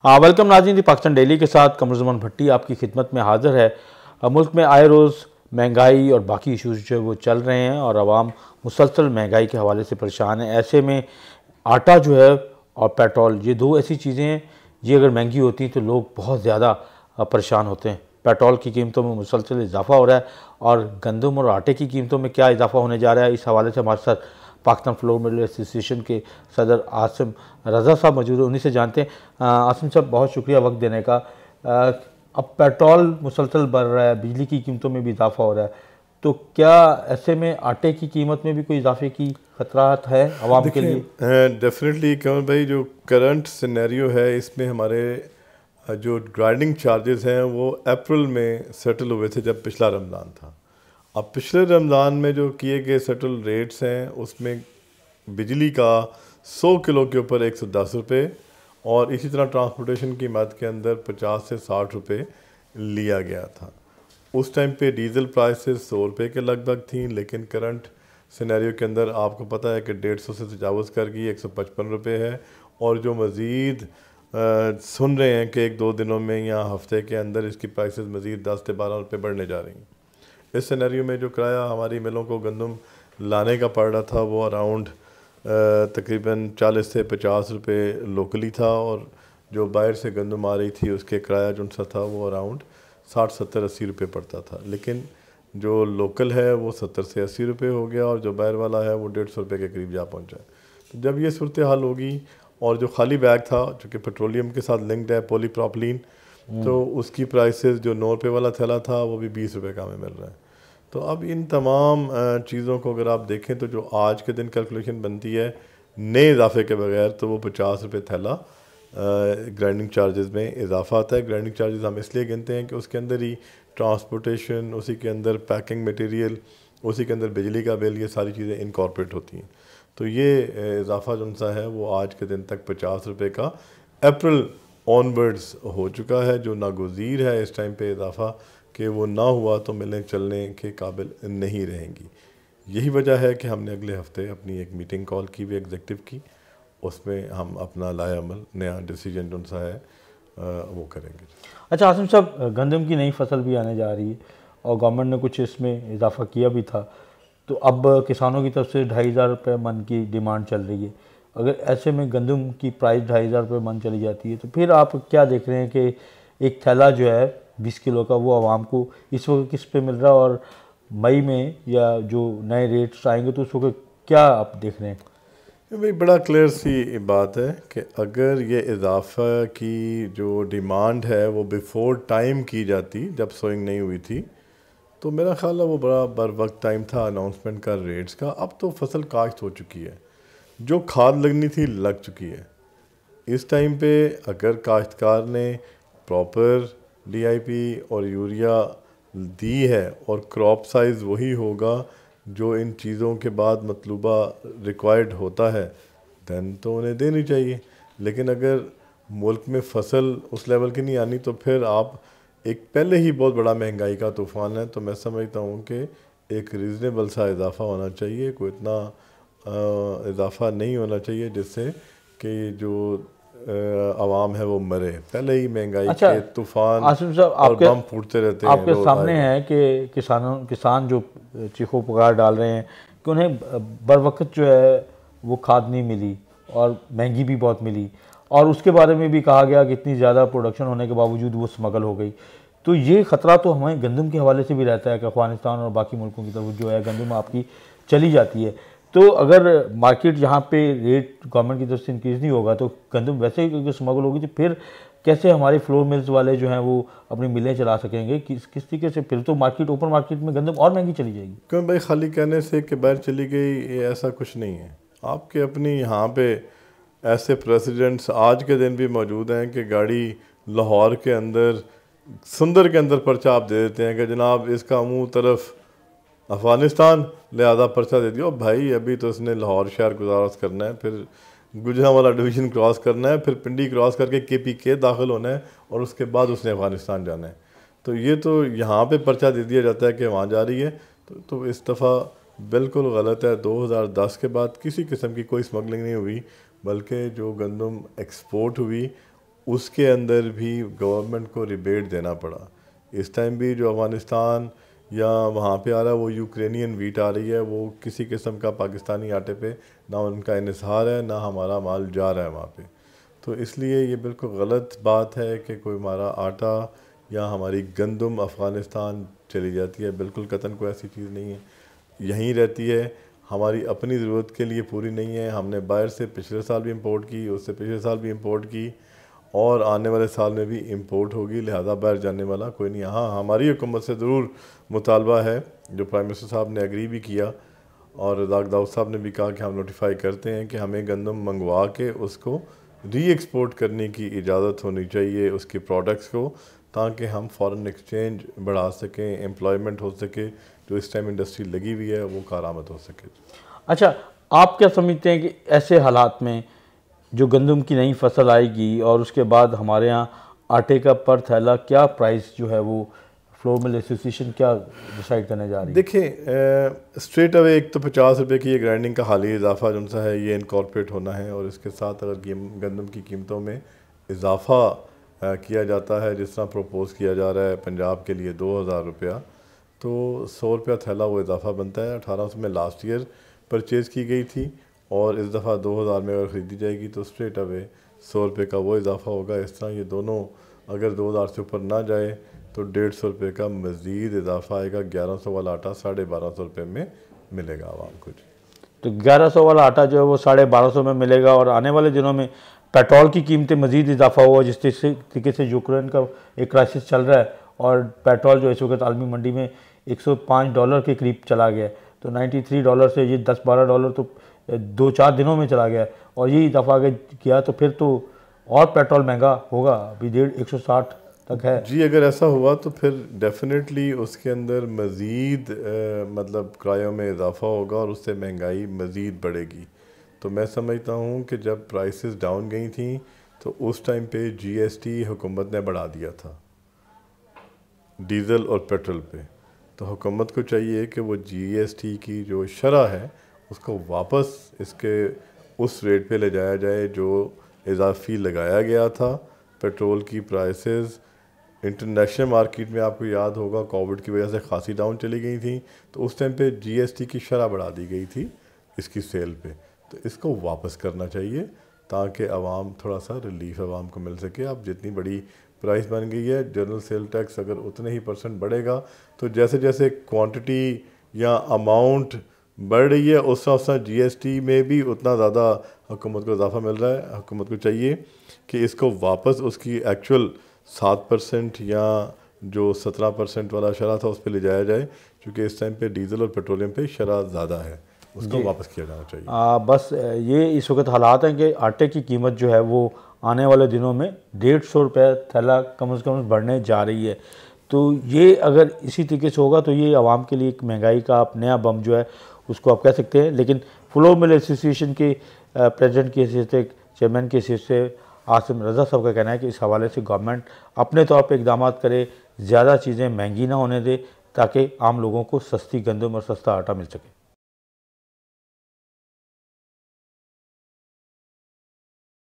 हाँ, वेलकम नाज़रीन जी। पाकिस्तान डेली के साथ कमरुज़्ज़मान भट्टी आपकी खिदमत में हाज़िर है। मुल्क में आए रोज़ महंगाई और बाकी इशूज़ जो है वो चल रहे हैं और आवाम मुसलसल महंगाई के हवाले से परेशान है। ऐसे में आटा जो है और पेट्रोल, ये दो ऐसी चीज़ें हैं, ये अगर महंगी होती हैं तो लोग बहुत ज़्यादा परेशान होते हैं। पेट्रोल की कीमतों में मुसलसल इजाफ़ा हो रहा है और गंदम और आटे की कीमतों में क्या इजाफ़ा होने जा रहा है, इस हवाले से हमारे साथ पाकिस्तान फ्लोर मिल एसोसिएशन के सदर आसिम रज़ा साहब मौजूद है, उन्हीं से जानते हैं। आसिम साहब, बहुत शुक्रिया वक्त देने का। अब पेट्रोल मुसलसल बढ़ रहा है, बिजली की कीमतों में भी इजाफा हो रहा है, तो क्या ऐसे में आटे की कीमत में भी कोई इजाफे की खतरात है आवाम के लिए? डेफिनेटली कमर भाई, जो करंट सिनेरियो है इसमें हमारे जो ग्राइंडिंग चार्जेस हैं वो अप्रैल में सेटल हुए थे जब पिछला रमज़ान था। अब पिछले रमज़ान में जो किए गए सेटल रेट्स हैं उसमें बिजली का 100 किलो के ऊपर 110 रुपये और इसी तरह ट्रांसपोर्टेशन की मद के अंदर 50 से 60 रुपये लिया गया था। उस टाइम पे डीज़ल प्राइसेस 100 रुपये के लगभग थी, लेकिन करंट सिनेरियो के अंदर आपको पता है कि 150 से तजावज़ कर गई, 155 रुपये है। और जो मज़ीद सुन रहे हैं कि 1-2 दिनों में या हफ्ते के अंदर इसकी प्राइसेस मज़ीद 10 से 12 रुपये बढ़ने जा रही हैं। इस सिनेरियो में जो किराया हमारी मिलों को गंदम लाने का पड़ रहा था वो अराउंड तकरीबन 40 से 50 रुपये लोकली था, और जो बाहर से गंदम आ रही थी उसके किराया जो सा था वो अराउंड 60, 70, 80 रुपये पड़ता था। लेकिन जो लोकल है वो 70 से 80 रुपये हो गया और जो बाहर वाला है वो 150 रुपये के करीब जा पहुँचा। तो जब ये सूरत हाल होगी और जो खाली बैग था चूँकि पेट्रोलियम के साथ लिंक्ड है, पॉलीप्रोपिलीन, तो उसकी प्राइसेस जो 9 रुपये वाला थैला था वो भी 20 रुपये का हमें मिल रहा है। तो अब इन तमाम चीज़ों को अगर आप देखें तो जो आज के दिन कैलकुलेशन बनती है नए इजाफे के बगैर, तो वो 50 रुपये थैला ग्राइंडिंग चार्जेस में इजाफा आता है। ग्राइंडिंग चार्जेस हम इसलिए गिनते हैं कि उसके अंदर ही ट्रांसपोर्टेशन, उसी के अंदर पैकिंग मटेरियल, उसी के अंदर बिजली का बिल, ये सारी चीज़ें इनकॉर्पोरेट होती हैं। तो ये इजाफा जो सा है वो आज के दिन तक 50 रुपये का अप्रैल ऑनवर्ड्स हो चुका है, जो नागुज़ीर है इस टाइम पे इजाफा कि वो ना हुआ तो मिलें चलने के काबिल नहीं रहेंगी। यही वजह है कि हमने अगले हफ्ते अपनी एक मीटिंग कॉल की हुई एग्जीक्यूटिव की, उसमें हम अपना लाए अमल नया डिसीजन जो सा है वो करेंगे। अच्छा आसिम साहब, गंदम की नई फसल भी आने जा रही है और गवर्नमेंट ने कुछ इसमें इजाफा किया भी था, तो अब किसानों की तरफ से 2,500 रुपये मन की डिमांड चल रही है। अगर ऐसे में गंदम की प्राइस 2,500 रुपये मन चली जाती है तो फिर आप क्या देख रहे हैं कि एक थैला जो है 20 किलो का वो आवाम को इस वक्त किस पे मिल रहा है, और मई में या जो नए रेट्स आएंगे तो उस वक्त क्या आप देख रहे हैं? भाई बड़ा क्लियर सी बात है कि अगर ये इजाफा की जो डिमांड है वो बिफोर टाइम की जाती, जब सोइंग नहीं हुई थी, तो मेरा ख्याल है वो बड़ा बर वक्त टाइम था अनाउंसमेंट का रेट्स का। अब तो फसल काश्त हो चुकी है, जो खाद लगनी थी लग चुकी है। इस टाइम पे अगर काश्तकार ने प्रॉपर DIP और यूरिया दी है और क्रॉप साइज़ वही होगा जो इन चीज़ों के बाद मतलूबा रिक्वायर्ड होता है, दैन तो उन्हें देनी चाहिए। लेकिन अगर मुल्क में फसल उस लेवल की नहीं आनी तो फिर आप एक पहले ही बहुत बड़ा महंगाई का तूफ़ान है, तो मैं समझता हूँ कि एक रीज़नेबल सा इजाफ़ा होना चाहिए, कोई इतना इजाफ़ा नहीं होना चाहिए जिससे कि जो आवाम है वो मरे। पहले ही महंगाई के तूफ़ान और बम फूटते रहते हैं। आपके सामने है कि किसान जो चीखों पुकार डाल रहे हैं कि उन्हें बर वक्त जो है वो खाद नहीं मिली और महंगी भी बहुत मिली, और उसके बारे में भी कहा गया कि इतनी ज़्यादा प्रोडक्शन होने के बावजूद वो स्मगल हो गई। तो ये ख़तरा तो हमें गंदम के हवाले से भी रहता है कि अफगानिस्तान और बाकी मुल्कों की तरफ जो है गंदम आपकी चली जाती है। तो अगर मार्केट यहाँ पे रेट गवर्नमेंट की तरफ से इंक्रीज़ नहीं होगा तो गंदम वैसे ही स्मगल होगी, तो फिर कैसे हमारे फ्लोर मिल्स वाले जो हैं वो अपनी मिलें चला सकेंगे? किस तरीके से? फिर तो मार्केट, ओपन मार्केट में गंदम और महंगी चली जाएगी। क्यों भाई, खाली कहने से कि बाहर चली गई ये ऐसा कुछ नहीं है। आपके अपनी यहाँ पे ऐसे प्रेसिडेंट्स आज के दिन भी मौजूद हैं कि गाड़ी लाहौर के अंदर सुंदर के अंदर पर्चा आप दे देते हैं कि जनाब इसका मुंह तरफ अफ़गानिस्तान, लिहाजा पर्चा दे दिया। भाई अभी तो उसने लाहौर शहर गुजारत करना है, फिर गुजरांवाला डिवीज़न क्रॉस करना है, फिर पिंडी क्रॉस करके KPK दाखिल होना है और उसके बाद उसने अफ़गानिस्तान जाना है। तो ये तो यहाँ पे पर्चा दे दिया जाता है कि वहाँ जा रही है, तो इस दफ़ा बिल्कुल गलत है। 2010 के बाद किसी किस्म की कोई स्मगलिंग नहीं हुई, बल्कि जो गंदम एक्सपोर्ट हुई उसके अंदर भी गवर्नमेंट को रिबेट देना पड़ा। इस टाइम भी जो अफ़गानिस्तान या वहाँ पे आ रहा है वो यूक्रेनियन वीट आ रही है, वो किसी किस्म का पाकिस्तानी आटे पे ना उनका इन्हिसार है ना हमारा माल जा रहा है वहाँ पे। तो इसलिए ये बिल्कुल गलत बात है कि कोई हमारा आटा या हमारी गंदम अफ़गानिस्तान चली जाती है। बिल्कुल कतन कोई ऐसी चीज़ नहीं है, यहीं रहती है, हमारी अपनी ज़रूरत के लिए पूरी नहीं है। हमने बाहर से पिछले साल भी इंपोर्ट की, उससे पिछले साल भी इंपोर्ट की और आने वाले साल में भी इंपोर्ट होगी, लिहाजा बाहर जाने वाला कोई नहीं। हाँ, हमारी हुकूमत से ज़रूर मुतालबा है, जो प्राइम मिनिस्टर साहब ने एग्री भी किया और रज़ाक दाऊद साहब ने भी कहा कि हम नोटिफाई करते हैं कि हमें गंदम मंगवा के उसको री एक्सपोर्ट करने की इजाज़त होनी चाहिए उसके प्रोडक्ट्स को, ताकि हम फॉरेन एक्सचेंज बढ़ा सकें, एम्प्लॉयमेंट हो सके, जो इस टाइम इंडस्ट्री लगी हुई है वो कारामद हो सके। अच्छा, आप क्या समझते हैं कि ऐसे हालात में जो गंदम की नई फसल आएगी और उसके बाद हमारे यहाँ आटे का पर थैला क्या प्राइस जो है वो फ्लोर मिल एसोसिएशन क्या डिसाइड करने जा रही है? देखिए, स्ट्रेट अवे एक तो 50 रुपये की ये ग्राइंडिंग का हाली इजाफा जो सा है ये इनकॉर्पोरेट होना है, और इसके साथ अगर गंदम की कीमतों में इजाफा किया जाता है जिस तरह प्रपोज़ किया जा रहा है पंजाब के लिए 2000 रुपया, तो 100 रुपया थैला वो इजाफा बनता है। 1800 में लास्ट ईयर परचेज़ की गई थी और इस दफ़ा 2000 में अगर ख़रीदी जाएगी तो स्ट्रेट अवे 100 रुपये का वो इजाफा होगा। इस तरह ये दोनों अगर 2000 से ऊपर ना जाए तो 150 रुपये का मज़ीद इजाफा आएगा। 1100 वाला आटा 1250 रुपये में मिलेगा आवाम को। तो 1100 वाला आटा जो है वो 1250 में मिलेगा और आने वाले दिनों में पेट्रोल की कीमतें मज़ीद इजाफा हुआ, जिस तरीके से यूक्रेन का एक क्राइसिस चल रहा है और पेट्रोल जो इस वक्त आलमी मंडी में $105 के करीब चला गया, तो $93 से ये $10-12 तो 2-4 दिनों में चला गया और ये इजाफा अगर किया तो फिर तो और पेट्रोल महंगा होगा, अभी 160 तक है। जी, अगर ऐसा हुआ तो फिर डेफिनेटली उसके अंदर मज़ीद मतलब किरायों में इजाफा होगा और उससे महंगाई मज़ीद बढ़ेगी। तो मैं समझता हूँ कि जब प्राइसेस डाउन गई थी तो उस टाइम पे जीएसटी हुकूमत ने बढ़ा दिया था डीज़ल और पेट्रोल पे, तो हुकूमत को चाहिए कि वो जीएसटी की जो शरह है उसको वापस इसके उस रेट पे ले जाया जाए जो इजाफी लगाया गया था। पेट्रोल की प्राइसेस इंटरनेशनल मार्केट में आपको याद होगा कोविड की वजह से खासी डाउन चली गई थी, तो उस टाइम पे जीएसटी की शरह बढ़ा दी गई थी इसकी सेल पे, तो इसको वापस करना चाहिए ताकि आवाम थोड़ा सा रिलीफ आवाम को मिल सके। अब जितनी बड़ी प्राइस बन गई है, जनरल सेल टैक्स अगर उतने ही % बढ़ेगा तो जैसे जैसे क्वांटिटी या अमाउंट बढ़ रही है उस तरह जीएसटी में भी उतना ज़्यादा हुकूमत को इजाफा मिल रहा है। हुकूमत को चाहिए कि इसको वापस उसकी एक्चुअल 7% या जो 17% वाला शरह था उस पर ले जाया जाए, क्योंकि इस टाइम पे डीजल और पेट्रोलियम पे शरह ज़्यादा है, उसको वापस किया जाना चाहिए। बस ये इस वक्त हालात हैं कि आटे की कीमत जो है वो आने वाले दिनों में 150 रुपये थैला कम से कम बढ़ने जा रही है। तो ये अगर इसी तरीके से होगा तो ये आवाम के लिए एक महंगाई का आप नया बम जो है उसको आप कह सकते हैं। लेकिन फ्लोर मिल एसोसिएशन के प्रेसिडेंट की हैसियत से, चेयरमैन की हैसियत से आसिम रज़ा साहब का कहना है कि इस हवाले से गवर्नमेंट अपने तौर पर इकदाम करे, ज़्यादा चीज़ें महंगी ना होने दे ताकि आम लोगों को सस्ती गंदम और सस्ता आटा मिल सके।